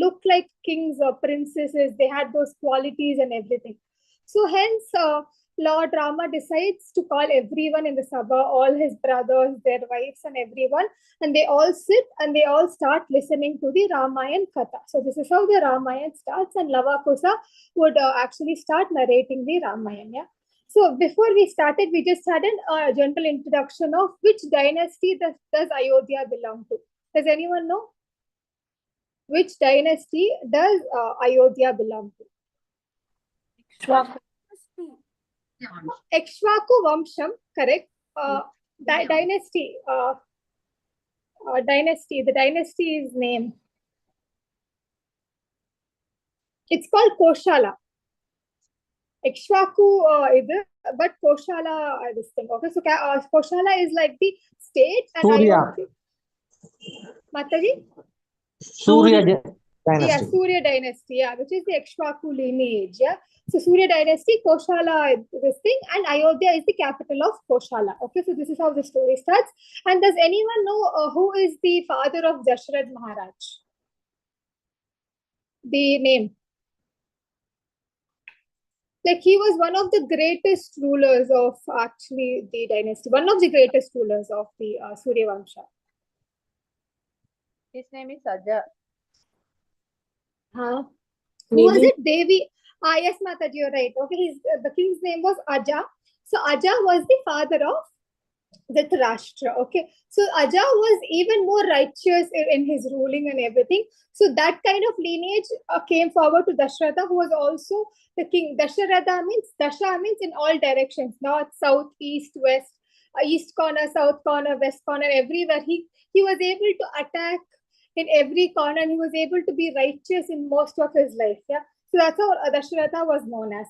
look like kings or princesses. They had those qualities and everything. So hence, Lord Rama decides to call everyone in the Sabha, all his brothers, their wives and everyone, and they all sit and they all start listening to the Ramayana Katha. So this is how the Ramayana starts, and Lavakusa would actually start narrating the Ramayana. Yeah? So before we started, we just had a general introduction of which dynasty does Ayodhya belong to. Does anyone know? Which dynasty does Ayodhya belong to? Ikshvaku Vamsham, correct. Dynasty. Dynasty. The dynasty's name. It's called Koshala. Ikshvaku but Koshala this thing. Okay, so Koshala is like the state and Surya. Mataji? Surya dynasty. Yeah, Surya dynasty, yeah, which is the Ikshvaku lineage, yeah. So Surya dynasty, Koshala this thing, and Ayodhya is the capital of Koshala. Okay, so this is how the story starts. And does anyone know who is the father of Dashrath Maharaj? The name. Like he was one of the greatest rulers of actually the dynasty, one of the greatest rulers of the Surya Vamsha. His name is Aja. Who was it? Devi. Yes, Mataji, you're right. Okay, the king's name was Aja. So Aja was the father of Dhritarashtra. Okay, so Aja was even more righteous in his ruling and everything. So that kind of lineage came forward to Dashratha, who was also the king. Dasharatha means Dasha means in all directions, north, south, east, west, east corner, south corner, west corner, everywhere. He was able to attack in every corner, and he was able to be righteous in most of his life. Yeah, so that's how Dasharatha was known as.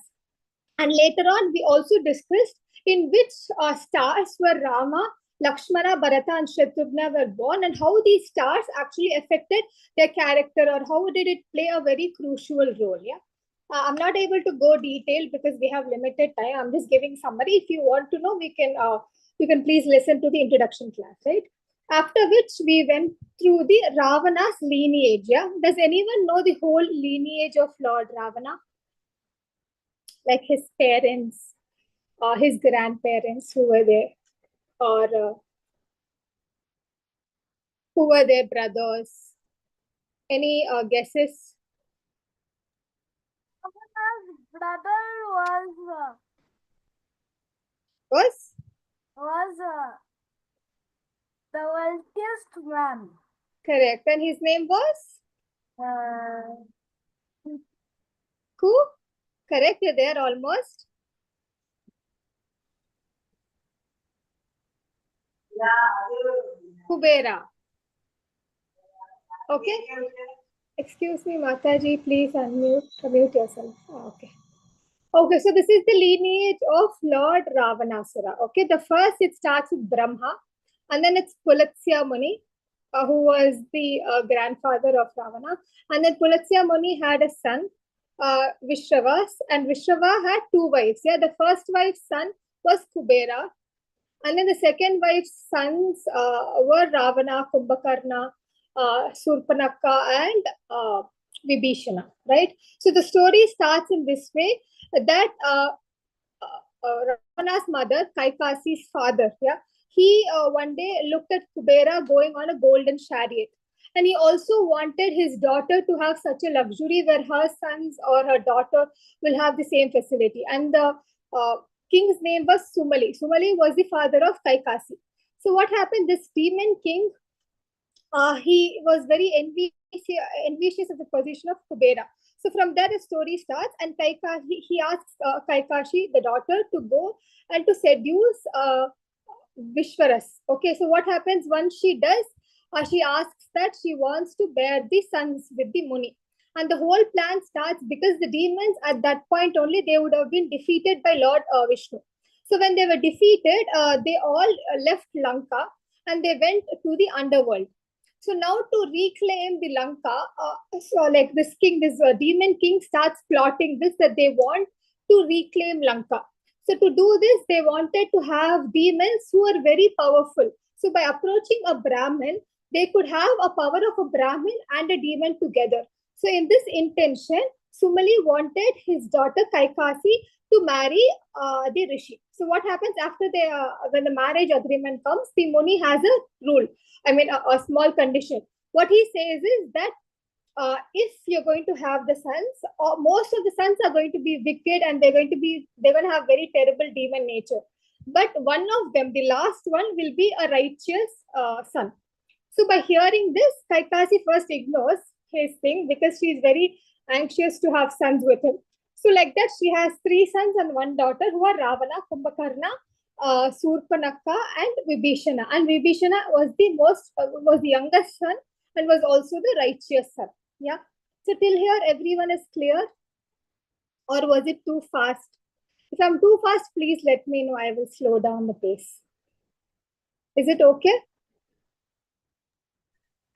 And later on, we also discussed in which stars were Rama, Lakshmana, Bharata, and Shatrughna were born, and how these stars actually affected their character, or how did it play a very crucial role. Yeah, I'm not able to go detailed because we have limited time. I'm just giving summary. If you want to know, you can please listen to the introduction class, right? After which we went through the Ravana's lineage. Yeah, does anyone know the whole lineage of Lord Ravana? Like his parents, his grandparents who were there, or who were their brothers? Any guesses? Brother was the wealthiest man. Correct. And his name was? Who? Correct, you're there almost. Kubera. Okay. Excuse me, Mataji, please unmute yourself. Okay. Okay, so this is the lineage of Lord Ravanasura. Okay, the first it starts with Brahma, and then it's Pulatsya Muni, who was the grandfather of Ravana. And then Pulatsya Muni had a son, Vishrava, and Vishrava had two wives. Yeah, the first wife's son was Kubera, and then the second wife's sons were Ravana, Kumbhakarna, Surpanakha, and Vibhishana, right? So the story starts in this way, that Ravana's mother, Kaikasi's father, yeah, he one day looked at Kubera going on a golden chariot. And he also wanted his daughter to have such a luxury where her sons or her daughter will have the same facility. And the king's name was Sumali. Sumali was the father of Kaikasi. So what happened? This demon king, he was very envious of the position of Kubera. So from there the story starts, and he asks Kaikashi, the daughter, to go and to seduce Vishwaras. Okay, so what happens once she does? She asks that she wants to bear the sons with the Muni. And the whole plan starts because the demons at that point only, they would have been defeated by Lord Vishnu. So when they were defeated, they all left Lanka and they went to the underworld. So now to reclaim the Lanka, so like this king, this demon king starts plotting this, that they want to reclaim Lanka. So to do this, they wanted to have demons who are very powerful. So by approaching a Brahmin, they could have a power of a Brahmin and a demon together. So in this intention, Sumali wanted his daughter Kaikasi to marry the Rishi. So what happens after when the marriage agreement comes, the Muni has a rule. I mean, a small condition. What he says is that if you're going to have the sons, most of the sons are going to be wicked and they're going to have very terrible demon nature. But one of them, the last one, will be a righteous son. So by hearing this, Kaikasi first ignores his thing because she is very anxious to have sons with him. So like that, she has 3 sons and 1 daughter who are Ravana, Kumbhakarna, Surpanakha, and Vibhishana. And Vibhishana was the youngest son and was also the righteous son. Yeah. So till here, everyone is clear, or was it too fast? If I'm too fast, please let me know. I will slow down the pace. Is it okay?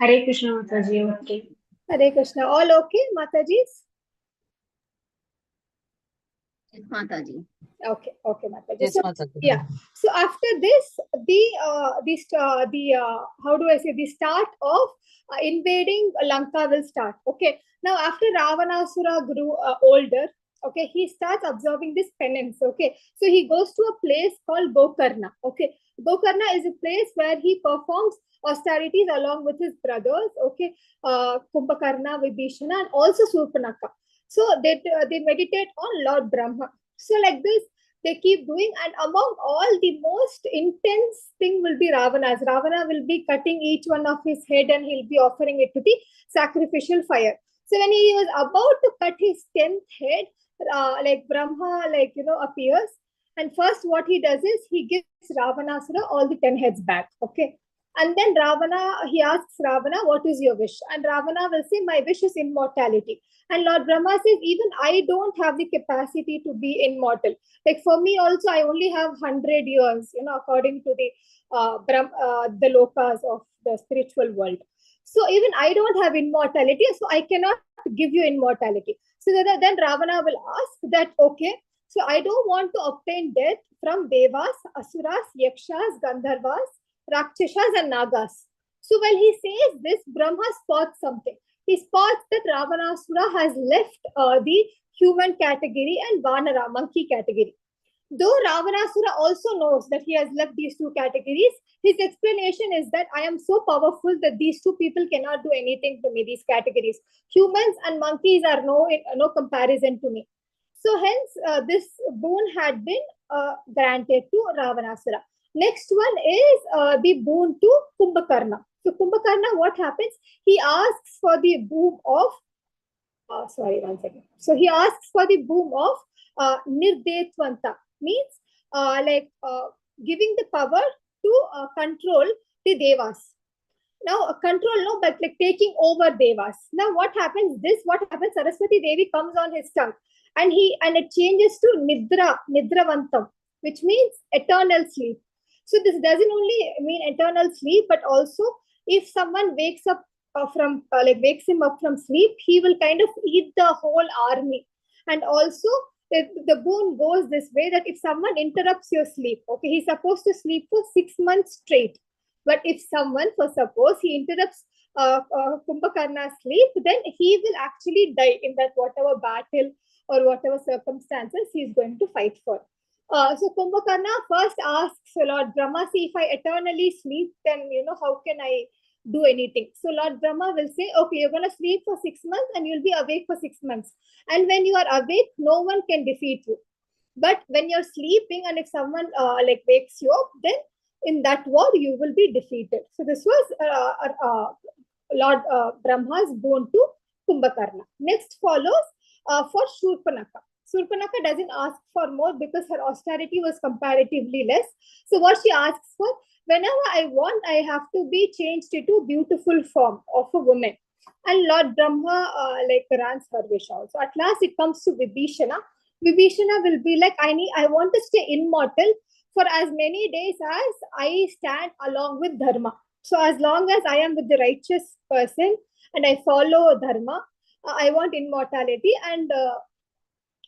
Hare Krishna, Mataji. Okay. Hare Krishna. All okay, Matajis? Yes, Mataji. Okay, Mataji. Yes, So, Mataji. yeah. So after this, how do I say, the start of invading Lanka will start. Okay. Now after Ravanasura grew older, okay, he starts observing this penance. Okay. So he goes to a place called Gokarna. Okay. Gokarna is a place where he performs austerities along with his brothers. Okay. Kumbhakarna, Vibhishana, and also Surpanakha. So they meditate on Lord Brahma. So like this, they keep doing, and among all, the most intense thing will be Ravana's. Ravana will be cutting each one of his head and he'll be offering it to the sacrificial fire. So when he was about to cut his 10th head, like Brahma, appears. And first what he does is he gives Ravanasura all the 10 heads back. Okay. And then he asks Ravana, what is your wish? And Ravana will say, my wish is immortality. And Lord Brahma says, even I don't have the capacity to be immortal. Like for me also, I only have 100 years, according to the lokas of the spiritual world. So even I don't have immortality, so I cannot give you immortality. So then Ravana will ask that, okay, so I don't want to obtain death from Devas, Asuras, Yakshas, Gandharvas, Rakshasas, and Nagas. So while he says this, Brahma spots something. He spots that Ravanasura has left the human category and Vanara, monkey category. Though Ravanasura also knows that he has left these 2 categories, his explanation is that I am so powerful that these 2 people cannot do anything to me, these categories. Humans and monkeys are no comparison to me. So hence, this boon had been granted to Ravanasura. Next one is the boon to Kumbhakarna. So Kumbhakarna, what happens? He asks for the boon of, So he asks for the boon of Nirdetvanta, means giving the power to control the Devas. Now, control, no, but like taking over Devas. Now, what happens? Saraswati Devi comes on his tongue, and it changes to Nidravantam, which means eternal sleep. So this doesn't only mean eternal sleep, but also if someone wakes up wakes him up from sleep, he will kind of eat the whole army. And also, the boon goes this way, that if someone interrupts your sleep, okay, he's supposed to sleep for 6 months straight. But if someone, for suppose, he interrupts Kumbhakarna's sleep, then he will actually die in that whatever battle or whatever circumstances he is going to fight for. So Kumbhakarna first asks Lord Brahma, see, if I eternally sleep, then, how can I do anything? So Lord Brahma will say, okay, you're going to sleep for 6 months and you'll be awake for 6 months. And when you are awake, no one can defeat you. But when you're sleeping and if someone wakes you up, then in that war, you will be defeated. So this was Lord Brahma's boon to Kumbhakarna. Next follows for Shurpanakha. Surpanakha doesn't ask for more because her austerity was comparatively less. So what she asks for, whenever I want, I have to be changed into beautiful form of a woman. And Lord Brahma grants her wish also. At last it comes to Vibhishana. Vibhishana will be like, I want to stay immortal for as many days as I stand along with Dharma. So as long as I am with the righteous person and I follow Dharma, I want immortality, and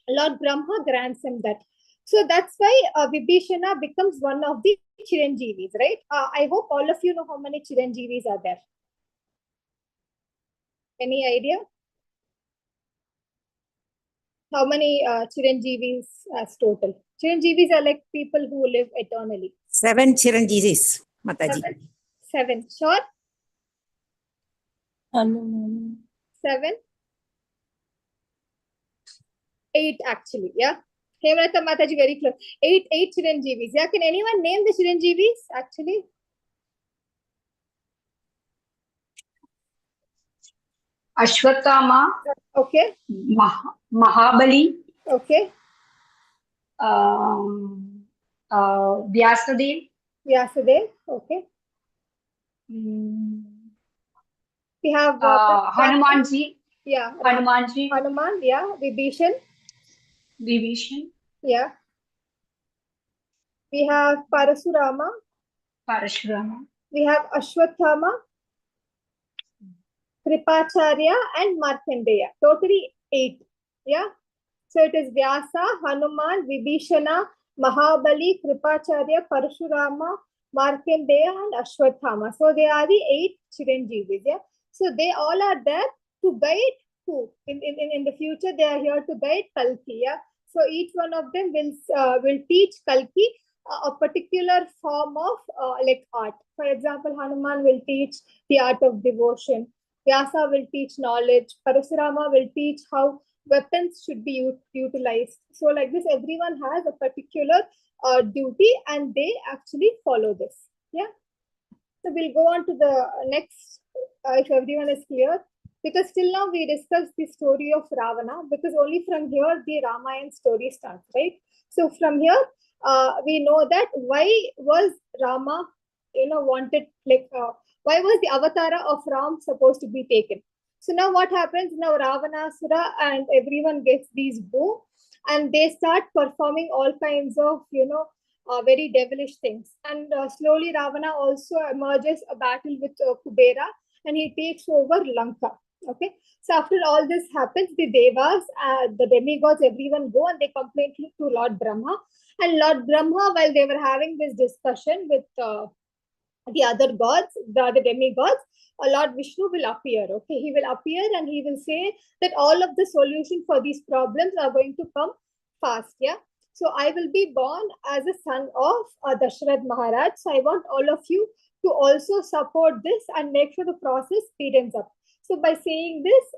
Lord Brahma grants him that. So that's why Vibhishana becomes one of the Chiranjeevis, right? I hope all of you know how many Chiranjeevis are there. Any idea? How many Chiranjeevis as total? Chiranjeevis are like people who live eternally. 7 Chiranjeevis, Mataji. Seven. Sure? Hanuman. 7? 8 actually, yeah. Hemrata Mataji, very close. 8 Chiranjeevis. Yeah, can anyone name the Chiranjeevis actually? Ashwatthama, Okay, Mahabali, okay. Vyasadev, Vyasadev, okay. We have Hanumanji, yeah, Hanumanji, Hanuman, yeah, Vibhishan, Vibhishan, yeah. We have Parasurama, Parashurama, we have Ashwatthama, Kripacharya, and Markandeya. Totally 8, yeah. So it is Vyasa, Hanuman, Vibhishana, Mahabali, Kripacharya, Parashurama, Markandeya, and Ashwatthama. So they are the 8 Chiranjeevis, yeah. So they all are there to guide who? In the future, they are here to guide Kalki, yeah. So each one of them will teach Kalki a particular form of like art. For example, Hanuman will teach the art of devotion. Vyasa will teach knowledge. Parasurama will teach how weapons should be utilized. So like this, everyone has a particular duty and they actually follow this. Yeah. So we'll go on to the next, if everyone is clear. Because till now we discussed the story of Ravana, because only from here the Ramayana story starts, right? So from here, we know that why was Rama, wanted, like, why was the avatara of Ram supposed to be taken? So now what happens? Now Ravanasura and everyone gets these bow and they start performing all kinds of, very devilish things. And slowly Ravana also emerges a battle with Kubera and he takes over Lanka. Okay. So after all this happens, the Devas, the demigods, everyone go and they complain to Lord Brahma. And Lord Brahma, while they were having this discussion with the other gods, the other demigods, Lord Vishnu will appear. Okay, he will appear and he will say that all of the solution for these problems are going to come fast. Yeah. So I will be born as a son of Dasharath Maharaj. So I want all of you to also support this and make sure the process speeds up. So by saying this,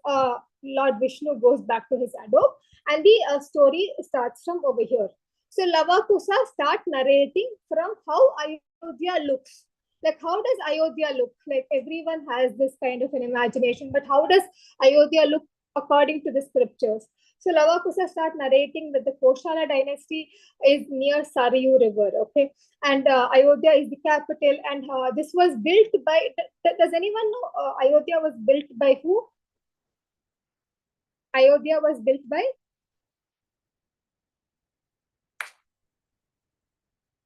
Lord Vishnu goes back to his adobe and the story starts from over here. So Lavakusa start narrating from how Ayodhya looks. Like, how does Ayodhya look? Like, everyone has this kind of an imagination, but how does Ayodhya look according to the scriptures? So Lavakusa start narrating that the Koshala dynasty is near Sarayu River, okay? And Ayodhya is the capital, and this was built by, does anyone know Ayodhya was built by who? Ayodhya was built by?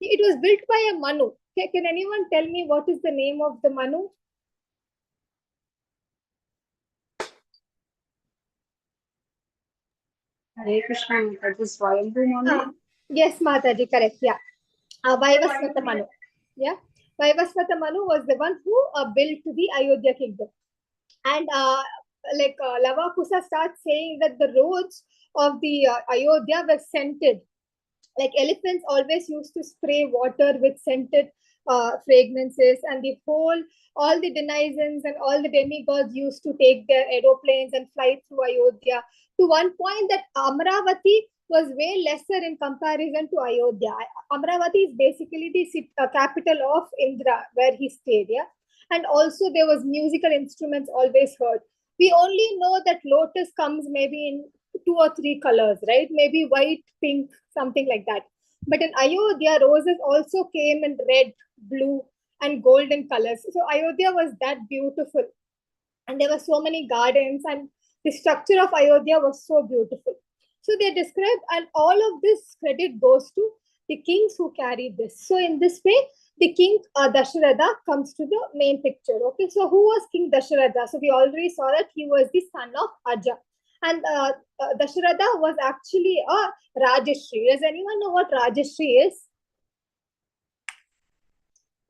It was built by a Manu. Can anyone tell me what is the name of the Manu? Hare Krishna, Mataji, Swayambhu Manu. Yes, Mataji, correct. Yeah. Vaivasvata Manu. Yeah. Vaivasvata Manu was the one who built the Ayodhya kingdom. And Lavakusa starts saying that the roads of the Ayodhya were scented. Like elephants always used to spray water with scented fragrances, and all the denizens and all the demigods used to take their aeroplanes and fly through Ayodhya to one point that Amravati was way lesser in comparison to Ayodhya. Amravati is basically the capital of Indra, where he stayed, yeah. And also there was musical instruments always heard. We only know that lotus comes maybe in 2 or 3 colors, right? Maybe white, pink, something like that. But in Ayodhya, roses also came in red, blue, and golden colors. So Ayodhya was that beautiful. And there were so many gardens, and the structure of Ayodhya was so beautiful. So they described, and all of this credit goes to the kings who carried this. So in this way, the king Dasharatha comes to the main picture. Okay, so who was King Dasharatha? So we already saw that he was the son of Aja. And Dasharatha was actually a Rajashri. Does anyone know what Rajashri is?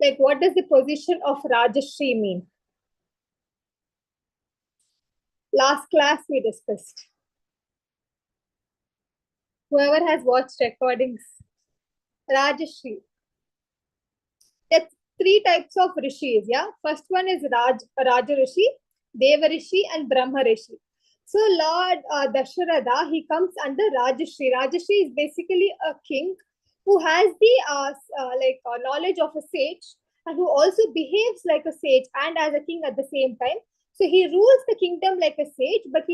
Like, what does the position of Rajashri mean? Last class we discussed. Whoever has watched recordings. Rajashri. That's three types of rishis, yeah. First one is Raja Rishi, Deva Rishi, and Brahma Rishi. So Lord Dasharatha, he comes under Rajashri. Rajashri is basically a king who has the knowledge of a sage and who also behaves like a sage and as a king at the same time. So he rules the kingdom like a sage, but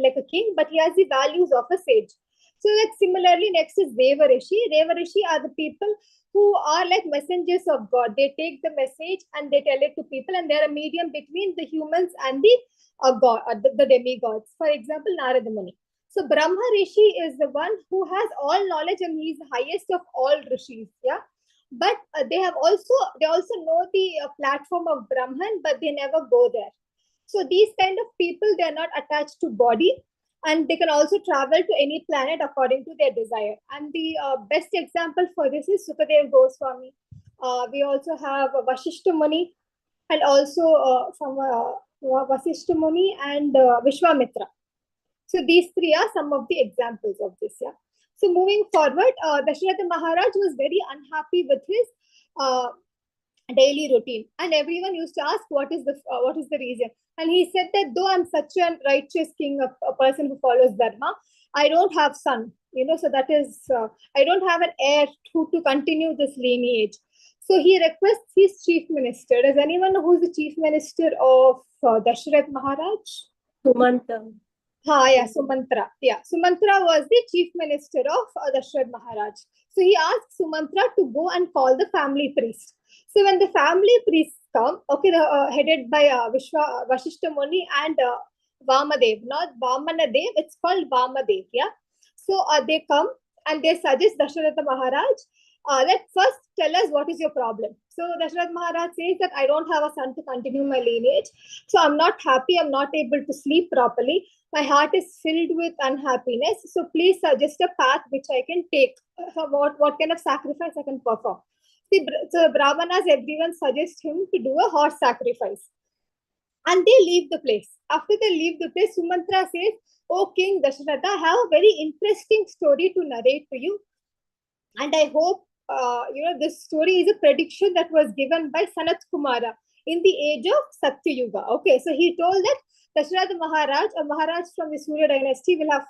like a king, but he has the values of a sage. So like similarly, next is Deva Rishi. Deva Rishi are the people who are like messengers of God. They take the message and they tell it to people, and they're a medium between the humans and the god, the demigods. For example, Narada Muni. So Brahma Rishi is the one who has all knowledge, and he's the highest of all rishis. Yeah, but they also know the platform of Brahman, but they never go there. So these kind of people, they are not attached to body, and they can also travel to any planet according to their desire. And the best example for this is Sukadev Goswami. We also have Vasishta Muni, and also from Vasishta Muni and Vishwamitra. So these three are some of the examples of this. Yeah. So moving forward, Dasharatha Maharaj was very unhappy with his daily routine, and everyone used to ask what is the reason. And he said that though I'm such a righteous king, a person who follows dharma, I don't have son, so that is I don't have an heir to continue this lineage. So he requests his chief minister. Does anyone know who's the chief minister of Dasharath Maharaj? Sumanta. Yeah, Sumantra. Yeah, Sumantra was the chief minister of Dasharath Maharaj. So he asked Sumantra to go and call the family priest. So when the family priests come, okay, headed by Vashishta Muni and Vamadev, not Vamanadev, it's called Vamadev. Yeah. So they come and they suggest Dasharatha Maharaj, let first tell us what is your problem. So Dasharatha Maharaj says that I don't have a son to continue my lineage. So I'm not happy. I'm not able to sleep properly. My heart is filled with unhappiness. So please suggest a path which I can take. What kind of sacrifice I can perform. So Brahmanas, everyone suggests him to do a horse sacrifice. And they leave the place. After they leave the place, Sumantra says, "Oh King Dasharatha, I have a very interesting story to narrate to you. And I hope, this story is a prediction that was given by Sanat Kumara in the age of Satya Yuga." Okay, so he told that Dasharatha Maharaj, a Maharaj from the Surya dynasty, will have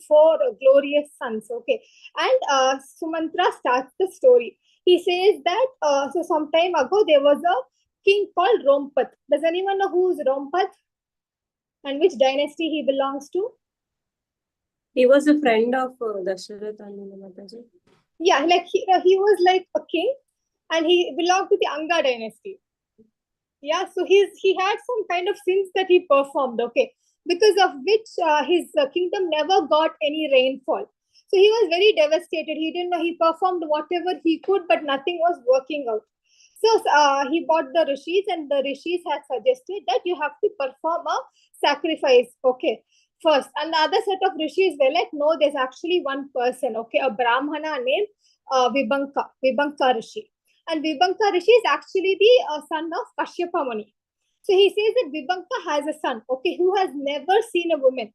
four glorious sons. Okay, and Sumantra starts the story. He says that so some time ago there was a king called Rompat. Does anyone know who is Rompat and which dynasty he belongs to? He was a friend of Dasharatha Mataji. Yeah, like he was like a king, and he belonged to the Anga dynasty. Yeah, so he had some kind of sins that he performed, okay, because of which his kingdom never got any rainfall. So he was very devastated. He didn't know, he performed whatever he could, but nothing was working out. So he bought the rishis, and the rishis had suggested that you have to perform a sacrifice, okay, first. And the other set of rishis were like, no, there's actually one person, okay, a Brahmana named Vibhanka Rishi. And Vibhanka Rishi is actually the son of Kashyapa Muni. So he says that Vibhanka has a son, okay, who has never seen a woman.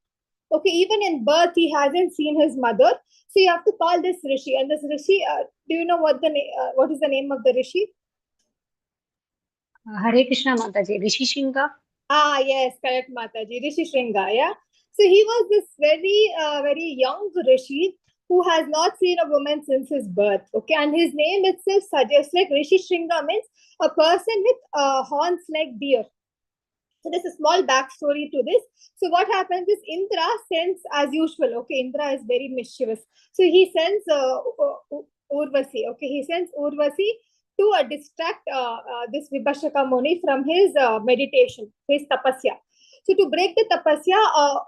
Okay, even in birth, he hasn't seen his mother. So you have to call this Rishi. And this Rishi, do you know what is the name of the Rishi? Hare Krishna Mataji, Rishi Shringa. Yes, correct, Mataji. Rishi Shringa, yeah. So he was this very young Rishi who has not seen a woman since his birth. Okay, and his name itself suggests like Rishi Shringa means a person with horns like deer. So there's a small backstory to this. So what happens is Indra sends as usual. Okay, Indra is very mischievous. So he sends Urvasi. Okay, he sends Urvasi to distract this Vibhashaka Muni from his meditation, his tapasya. So to break the tapasya,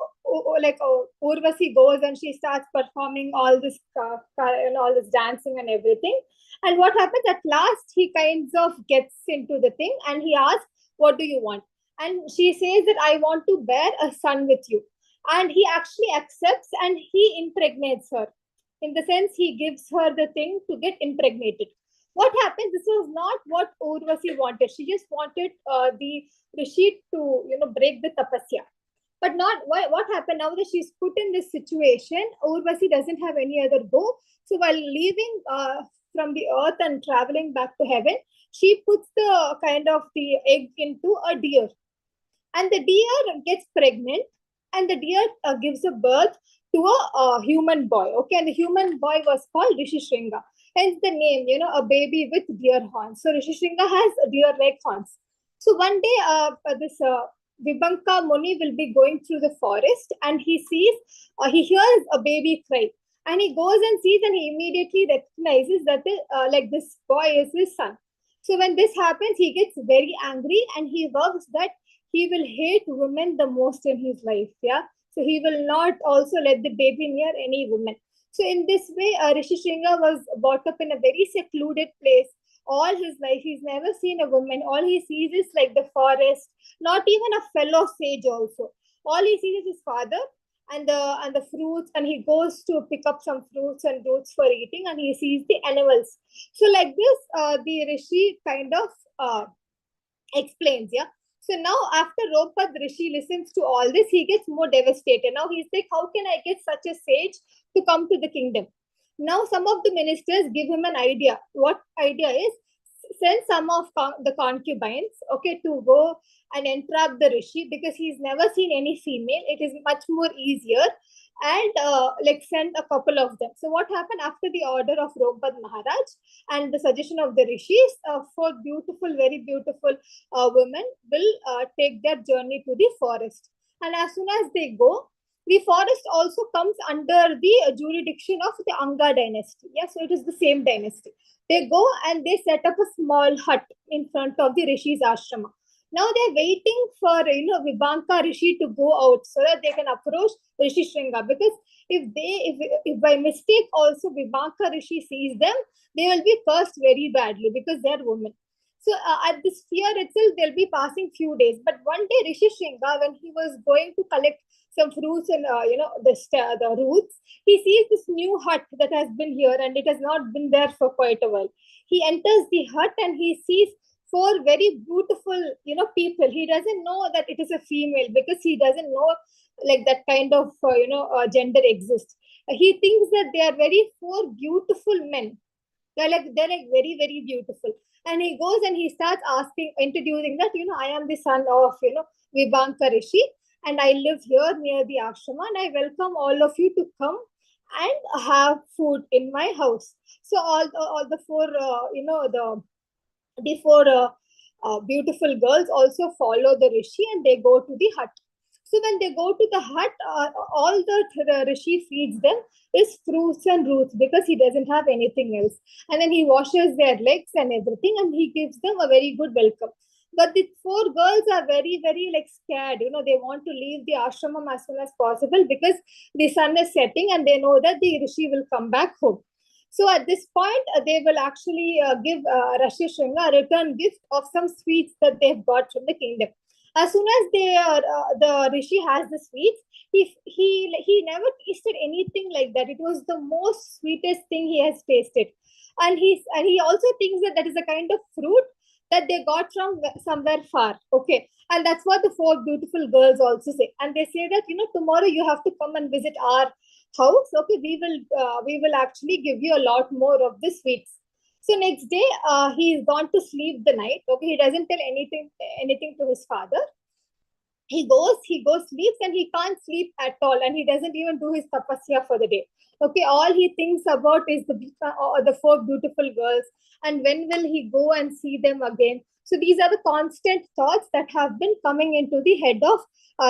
Urvasi goes and she starts performing all this, all this dancing and everything. And what happens at last, he kinds of gets into the thing and he asks, "What do you want?" And she says that I want to bear a son with you. And he actually accepts and he impregnates her. In the sense, he gives her the thing to get impregnated. What happens? This was not what Urvasi wanted. She just wanted the Rishi to, break the tapasya. But not what happened now that she's put in this situation, Urvasi doesn't have any other go. So while leaving from the earth and traveling back to heaven, she puts the kind of the egg into a deer, and the deer gets pregnant, and the deer gives a birth to a human boy. Okay, and the human boy was called Rishi Shringa. Hence the name, a baby with deer horns. So Rishi Shringa has deer-like horns. So one day, this Vibhanka Muni will be going through the forest, and he hears a baby cry, and he goes and sees, and he immediately recognizes that this boy is his son. So when this happens, he gets very angry, and he vows that he will hate women the most in his life. Yeah. So he will not also let the baby near any woman. So in this way, Rishi Shringa was brought up in a very secluded place. All his life, he's never seen a woman. All he sees is like the forest, not even a fellow sage also. All he sees is his father and the fruits, and he goes to pick up some fruits and roots for eating, and he sees the animals. So like this, the Rishi kind of explains, yeah. So now after Ropad Rishi listens to all this, he gets more devastated. Now he's like, how can I get such a sage to come to the kingdom? Now some of the ministers give him an idea. What idea is, send some of the concubines, okay, to go and entrap the Rishi, because he's never seen any female. It is much more easier, and send a couple of them. So what happened after the order of Ropad Maharaj and the suggestion of the rishis, four beautiful, very beautiful women will take their journey to the forest. And as soon as they go, the forest also comes under the jurisdiction of the Anga dynasty. Yeah, so it is the same dynasty. They go and they set up a small hut in front of the Rishi's ashrama. Now they're waiting for Vibhanka Rishi to go out so that they can approach Rishi Shringa. Because if by mistake also Vibhanka Rishi sees them, they will be cursed very badly because they're women. So at this fear itself, they'll be passing few days. But one day Rishi Shringa, when he was going to collect some fruits and the roots, he sees this new hut that has been here, and it has not been there for quite a while. He enters the hut and he sees four very beautiful people. He doesn't know that it is a female, because he doesn't know like that kind of gender exists. He thinks that they are very four beautiful men. They're like very, very beautiful. And he goes and he starts introducing that I am the son of Vibhanka Rishi, and I live here near the ashrama, and I welcome all of you to come and have food in my house. So all the four the four beautiful girls also follow the Rishi, and they go to the hut. So when they go to the hut, all the Rishi feeds them is fruits and roots, because he doesn't have anything else. And then he washes their legs and everything, and he gives them a very good welcome. But the four girls are very, very scared. They want to leave the ashramam as soon as possible, because the sun is setting and they know that the Rishi will come back home. So at this point, they will actually give Rishi Shringa a return gift of some sweets that they've got from the kingdom. As soon as the Rishi has the sweets, he never tasted anything like that. It was the most sweetest thing he has tasted, and he also thinks that is a kind of fruit that they got from somewhere far. Okay, and that's what the four beautiful girls also say. And they say that tomorrow you have to come and visit our house. Okay, we will actually give you a lot more of the sweets. So next day, he's gone to sleep the night. Okay, he doesn't tell anything to his father. He goes, sleeps, and he can't sleep at all, and he doesn't even do his tapasya for the day. Okay, all he thinks about is the four beautiful girls, and when will he go and see them again? So these are the constant thoughts that have been coming into the head of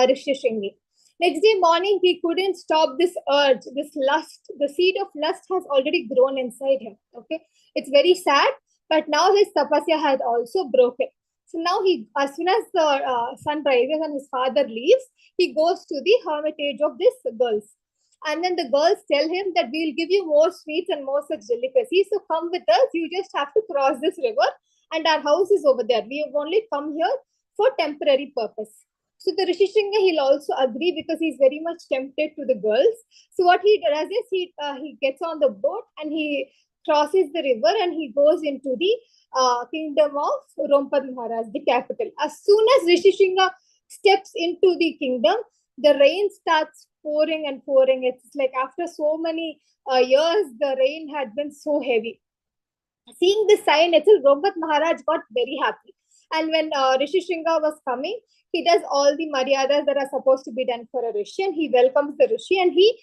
Rishi Shringi. Next day morning, he couldn't stop this urge, this lust. The seed of lust has already grown inside him. Okay, it's very sad, but now his tapasya has also broken. So now as soon as the sun rises and his father leaves, he goes to the hermitage of these girls. And then the girls tell him that we'll give you more sweets and more such delicacies. So come with us. You just have to cross this river, and our house is over there. We have only come here for temporary purpose. So the Rishi Shringa, he'll also agree, because he's very much tempted to the girls. So what he does is he gets on the boat and he crosses the river and he goes into the kingdom of Rompad Maharaj, the capital. As soon as Rishi Shringa steps into the kingdom, the rain starts pouring and pouring. It's like after so many years, the rain had been so heavy. Seeing this sign, Rompat Maharaj got very happy. And when Rishi Shringa was coming, he does all the maryadas that are supposed to be done for a Rishi, and he welcomes the Rishi, and he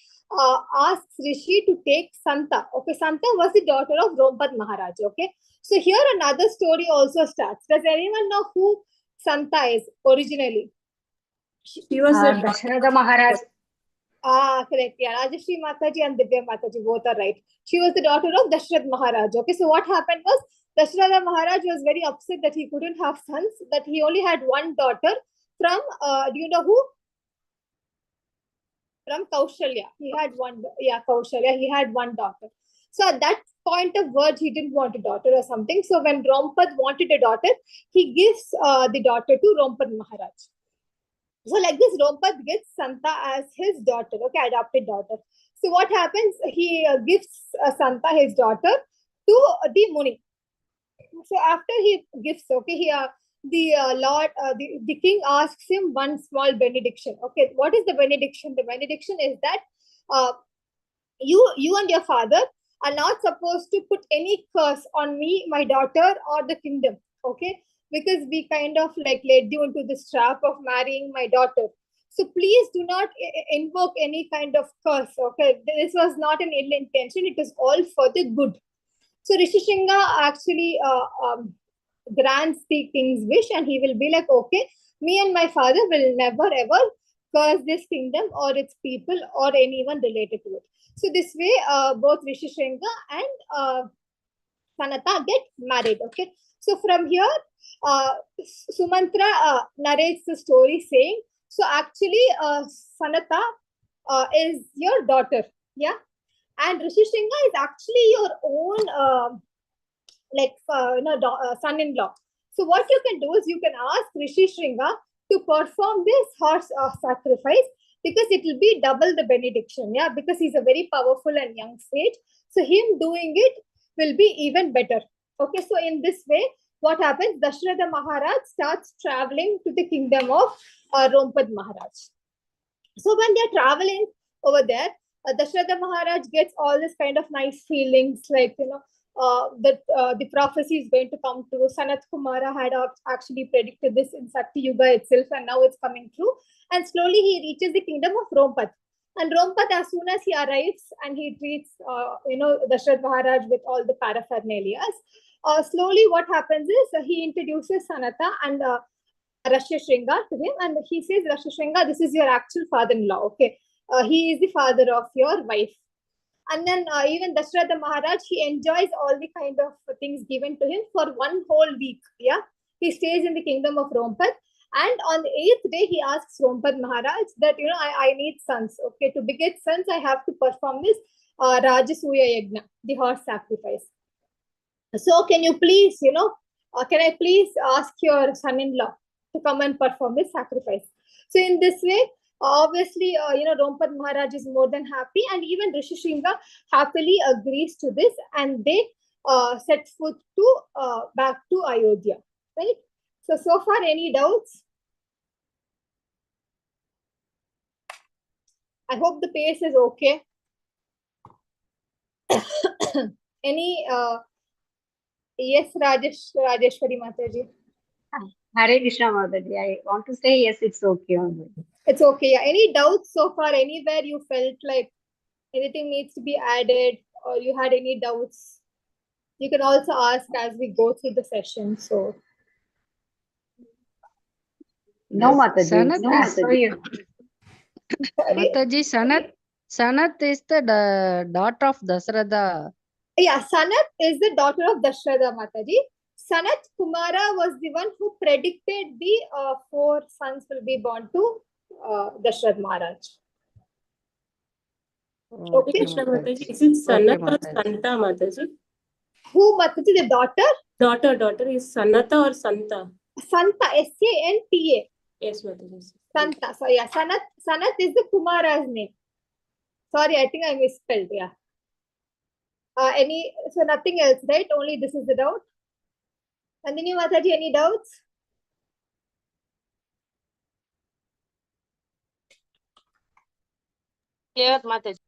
asks Rishi to take Santa. Okay, Santa was the daughter of Rompat Maharaj. Okay, so here another story also starts. Does anyone know who Santa is originally? She was the Dasharatha Maharaj. Correct. Yeah, Rajashri Mataji and Divya Mataji both are right. She was the daughter of Dashrath Maharaj. Okay, so what happened was Dashratha Maharaj was very upset that he couldn't have sons, that he only had one daughter from, do you know who? From Kaushalya. He had one, Kaushalya, he had one daughter. So at that point of words, he didn't want a daughter or something. So when Rompat wanted a daughter, he gives the daughter to Rompat Maharaj. So like this, Rompat gets Santa as his daughter, okay, adopted daughter. So what happens? He gives Santa, his daughter, to the Muni. So after he gives, okay, the king asks him one small benediction. Okay, what is the benediction? The benediction is that you and your father are not supposed to put any curse on me, my daughter, or the kingdom. Okay, because we kind of like led you into this trap of marrying my daughter. So please do not invoke any kind of curse. Okay, this was not an ill intention. It is all for the good. So Rishi Shringa actually grants the king's wish, and he will be like, okay, me and my father will never ever curse this kingdom or its people or anyone related to it. So this way, both Rishi Shringa and Sanata get married. Okay. So from here, Sumantra narrates the story saying, so actually, Sanata is your daughter. Yeah. And Rishi Shringa is actually your own son-in-law. So what you can do is you can ask Rishi Shringa to perform this horse sacrifice, because it will be double the benediction. Yeah, because he's a very powerful and young sage. So him doing it will be even better. Okay, so in this way, what happens? Dashratha Maharaj starts traveling to the kingdom of Rompad Maharaj. So when they're traveling over there, Dashratha Maharaj gets all this kind of nice feelings, like, that the prophecy is going to come true. Sanat Kumara had actually predicted this in Sakti Yuga itself, and now it's coming true. And slowly he reaches the kingdom of Rompat. And Rompat, as soon as he arrives and he treats, Dashrath Maharaj with all the paraphernalias, slowly what happens is he introduces Sanata and Rishi Shringa to him, and he says, Rishi Shringa, this is your actual father-in-law. Okay, he is the father of your wife. And then even Dashratha Maharaj, he enjoys all the kind of things given to him for one whole week. Yeah, he stays in the kingdom of Rompat. And on the 8th day, he asks Rompat Maharaj that, I need sons. Okay, to beget sons, I have to perform this Rajasuya Yajna, the horse sacrifice. So can you please, can I please ask your son-in-law to come and perform this sacrifice? So in this way, obviously, Rompat Maharaj is more than happy, and even Rishi Shringa happily agrees to this, and they set foot to back to Ayodhya. Right? So far, any doubts? I hope the pace is okay. Any yes, Rajeshwari Mataji. Hare Krishna Mataji. I want to say yes, it's okay. It's okay. Yeah. Any doubts so far? Anywhere you felt like anything needs to be added, or you had any doubts? You can also ask as we go through the session. So No, Mataji. Sanat No, is- Mataji. Mataji, Sanat is the daughter of Dasratha. Yeah, Sanat is the daughter of Dashratha Mataji. Sanat Kumara was the one who predicted the 4 sons will be born to Dashrath Maharaj. Hare Krishna Mataji. Is it Sanata or Santa Mataji? Who Mataji? The daughter? Daughter is Sanata or Santa? Santa, Santa. Yes, Mataji. Santa. So yeah, Sanat is the Kumara's name. Sorry, I think I misspelled. Yeah. So nothing else, right? Only this is the doubt. Continue, Mataji. Any doubts? Clear, Mataji.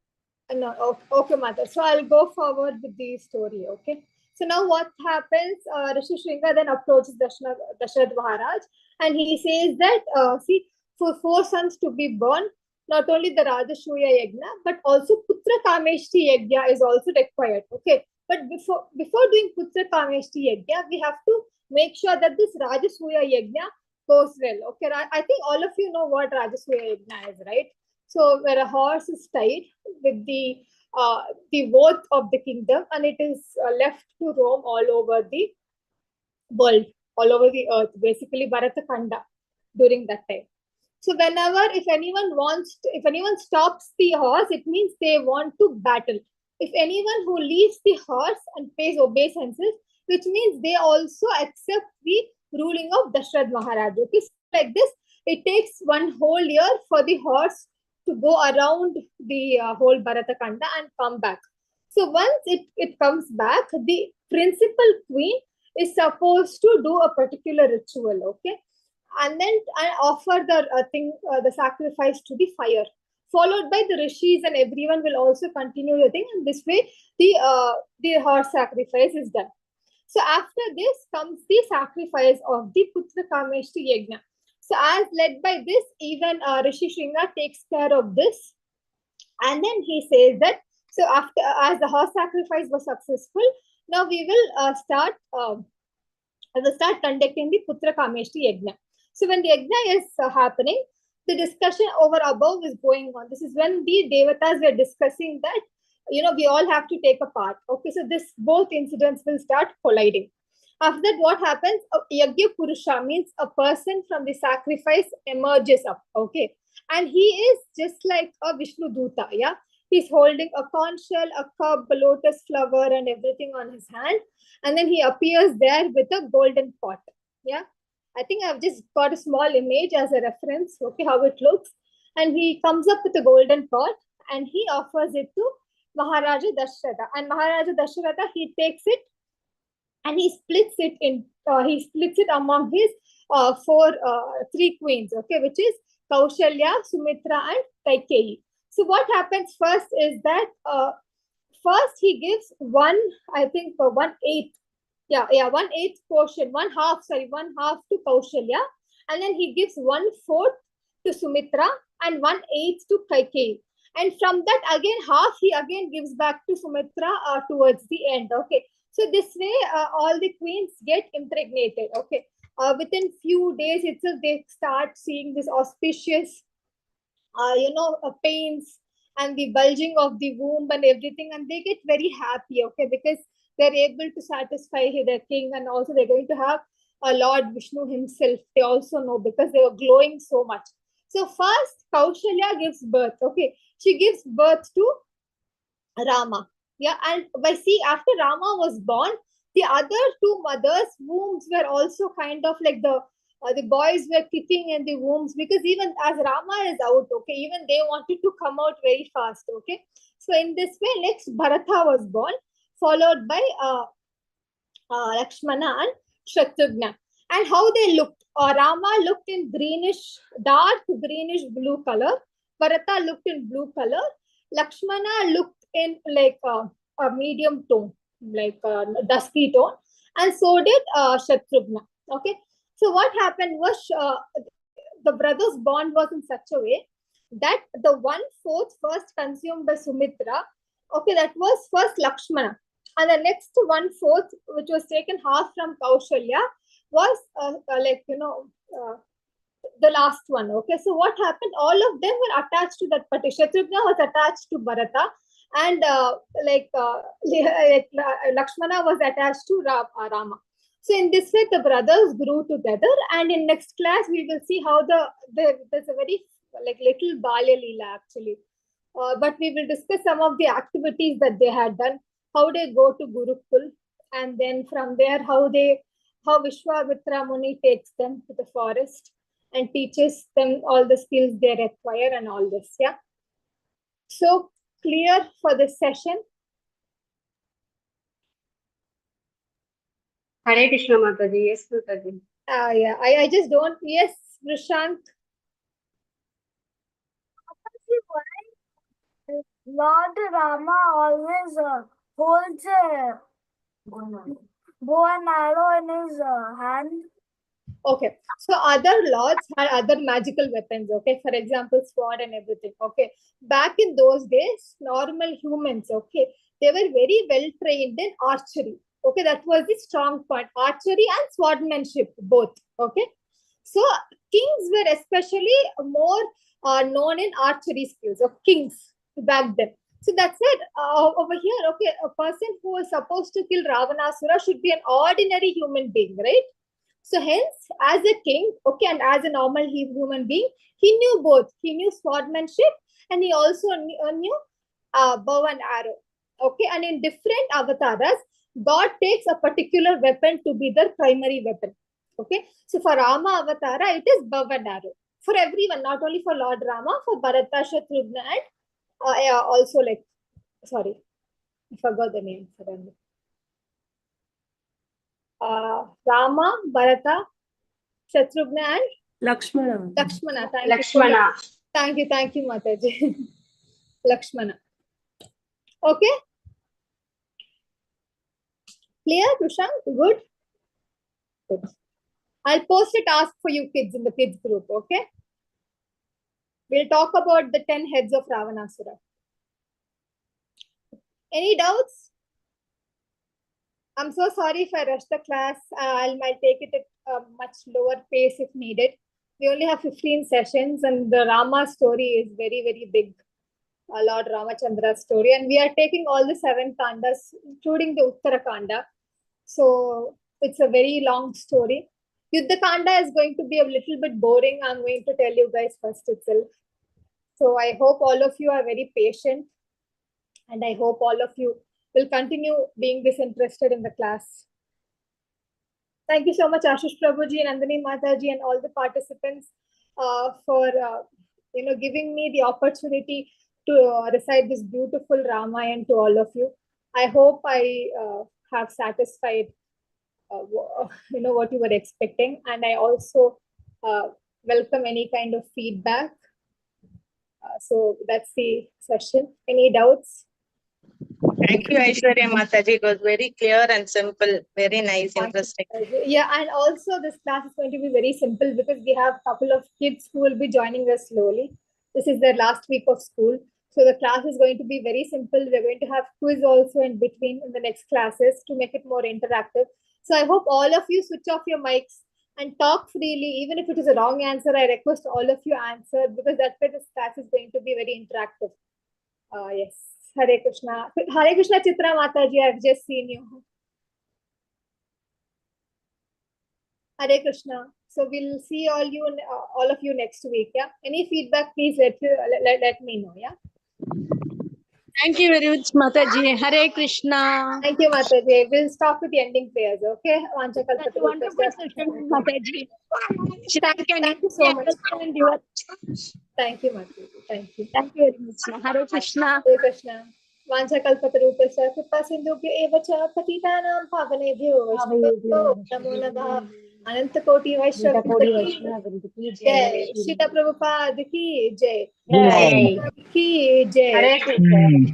No, okay, Mother. So I'll go forward with the story, okay? So now what happens? Rishi Shringa then approaches Dasharatha Maharaj and he says that, see, for 4 sons to be born, not only the Rajasuya Yajna, but also Putra Kameshti Yajna is also required, okay? But before doing Putra Kameshti Yajna, we have to make sure that this Rajasuya Yajna goes well, okay? I think all of you know what Rajasuya Yajna is, right? So where a horse is tied with the worth of the kingdom, and it is left to roam all over the world, all over the earth, basically Bharatakanda during that time. So whenever, if anyone stops the horse, it means they want to battle. If anyone who leaves the horse and pays obeisances, which means they also accept the ruling of Dasharatha Maharaj. Okay, so like this, it takes one whole year for the horse to go around the whole Bharatakanda and come back. So once it comes back, the principal queen is supposed to do a particular ritual, okay, and then offer the sacrifice to the fire, followed by the rishis, and everyone will also continue the thing. And this way, the horse sacrifice is done. So after this comes the sacrifice of the Putra Kameshti Yajna. So as led by this, even Rishi Shringa takes care of this. And then he says that, so after, as the horse sacrifice was successful, now we will start conducting the Putra Kameshti Yajna. So when the Yajna is happening, the discussion over above is going on. This is when the Devatas were discussing that, we all have to take a part. Okay, so both incidents will start colliding. After that, what happens? Yagya Purusha means a person from the sacrifice emerges up, okay? And he is just like a Vishnu Duta, yeah? He's holding a conch shell, a cup, a lotus flower, and everything on his hand. And then he appears there with a golden pot, yeah? I think I've just got a small image as a reference, okay, how it looks. And he comes up with a golden pot and he offers it to Maharaja Dasharatha. And Maharaja Dasharatha, he takes it and he splits it among his three queens, okay, which is Kaushalya, Sumitra, and Kaikeyi. So what happens first is that first he gives 1/8 portion, one half to Kaushalya, and then he gives 1/4 to Sumitra and 1/8 to Kaikeyi. And from that again, half he again gives back to Sumitra towards the end, okay. So this way, all the queens get impregnated, okay. Within few days itself, they start seeing this auspicious, pains and the bulging of the womb and everything, and they get very happy, okay, because they're able to satisfy their king, and also they're going to have a Lord Vishnu himself. They also know because they were glowing so much. So first, Kaushalya gives birth, okay. She gives birth to Rama. Yeah, and after Rama was born, the other two mothers' wombs were also kind of like the boys were kicking in the wombs, because even as Rama is out, okay, even they wanted to come out very fast, okay. So in this way, next Bharata was born, followed by Lakshmana and Shatrughna. And how they looked, Rama looked in dark greenish blue color. Bharata looked in blue color. Lakshmana looked in like a medium tone, like a dusky tone, and so did Shatrughna. Okay, so what happened was the brothers' bond was in such a way that the 1/4 first consumed by Sumitra, okay, that was first Lakshmana, and the next 1/4, which was taken half from Kaushalya, was the last one. Okay, so what happened? All of them were attached to that particular. Shatrughna was attached to Bharata, and Lakshmana was attached to Rama. So in this way, the brothers grew together. And in next class, we will see how there's a very little Balya Leela actually. But we will discuss some of the activities that they had done, how they go to Gurukul, and then from there how Vishwamitra Muni takes them to the forest and teaches them all the skills they require and all this. Yeah. So clear for this session? Hare Krishna Mataji. Yes, Mataji. Yeah. I just don't. Yes, Prashant. Lord Rama always holds a bow and arrow in his hand. Okay, so other lords had other magical weapons. Okay, for example, sword and everything. Okay, back in those days, normal humans. Okay, they were very well trained in archery. Okay, that was the strong point. Archery and swordmanship both. Okay, so kings were especially more known in archery skills of kings back then. So that's it. Over here, okay, a person who is supposed to kill Ravanasura should be an ordinary human being, right? So hence, as a king, okay, and as a normal human being, he knew both. He knew swordmanship and he also knew bow and arrow. Okay, and in different avatars, God takes a particular weapon to be their primary weapon. Okay, so for Rama Avatara, it is bow and arrow. For everyone, not only for Lord Rama, for Bharata, Shatrughna, and also like, sorry, I forgot the name suddenly. Rama, Bharata, Shatrughna, and Lakshmana. Lakshmana. Lakshmana. Thank you, Mataji. Lakshmana. Okay. Clear, Tushank? Good. Good. I'll post a task for you kids in the kids group. Okay. We'll talk about the 10 heads of Ravanasura. Any doubts? I'm so sorry if I rushed the class. I'll take it at a much lower pace if needed. We only have 15 sessions and the Rama story is very, very big. Lord Ramachandra's story. And we are taking all the 7 kandas, including the Uttara Kanda. So it's a very long story. Yuddha Kanda is going to be a little bit boring. I'm going to tell you guys first itself. So I hope all of you are very patient. And I hope all of you will continue being disinterested in the class. Thank you so much, Ashish Prabhuji, Nandini Mataji, and all the participants for giving me the opportunity to recite this beautiful Ramayana to all of you. I hope I have satisfied what you were expecting, and I also welcome any kind of feedback. So that's the session. Any doubts? Thank you, Aishwarya Mataji. It was very clear and simple. Very nice, interesting. Yeah, and also this class is going to be very simple because we have a couple of kids who will be joining us slowly. This is their last week of school. So the class is going to be very simple. We're going to have quiz also in between in the next classes to make it more interactive. So I hope all of you switch off your mics and talk freely. Even if it is a wrong answer, I request all of you answer because that way this class is going to be very interactive. Yes. Hare Krishna. Hare Krishna, Chitra Mataji, I've just seen you. Hare Krishna. So we'll see all of you next week. Yeah. Any feedback, please let me know. Yeah. Thank you very much, Mataji. Hare Krishna. Thank you, Mataji. We'll stop with the ending prayers. Okay. That's a wonderful session, Mataji. Thank you so much. Thank you, Mataji. Thank you. Thank you very much. Hare Krishna. Hare Krishna. वाञ्छाकल्पतरूपस्य कृपासिन्धुभ्यो एव च पतितानां पावनेभ्यो वैष्णवेभ्यो नमो नमः। अनंतकोटि वैष्णव की जय। श्री प्रभुपाद की जय। की जय।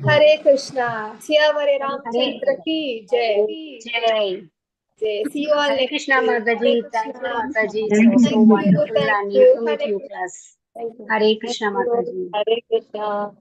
हरे कृष्णा। सियावरे रामचंद्र की जय। जय। See you all Hare next Krishna, week. Mataji. Thank you, Mataji. Thank So you. wonderful Thank and you. informative class. Hare Krishna, Mataji. Hare Krishna.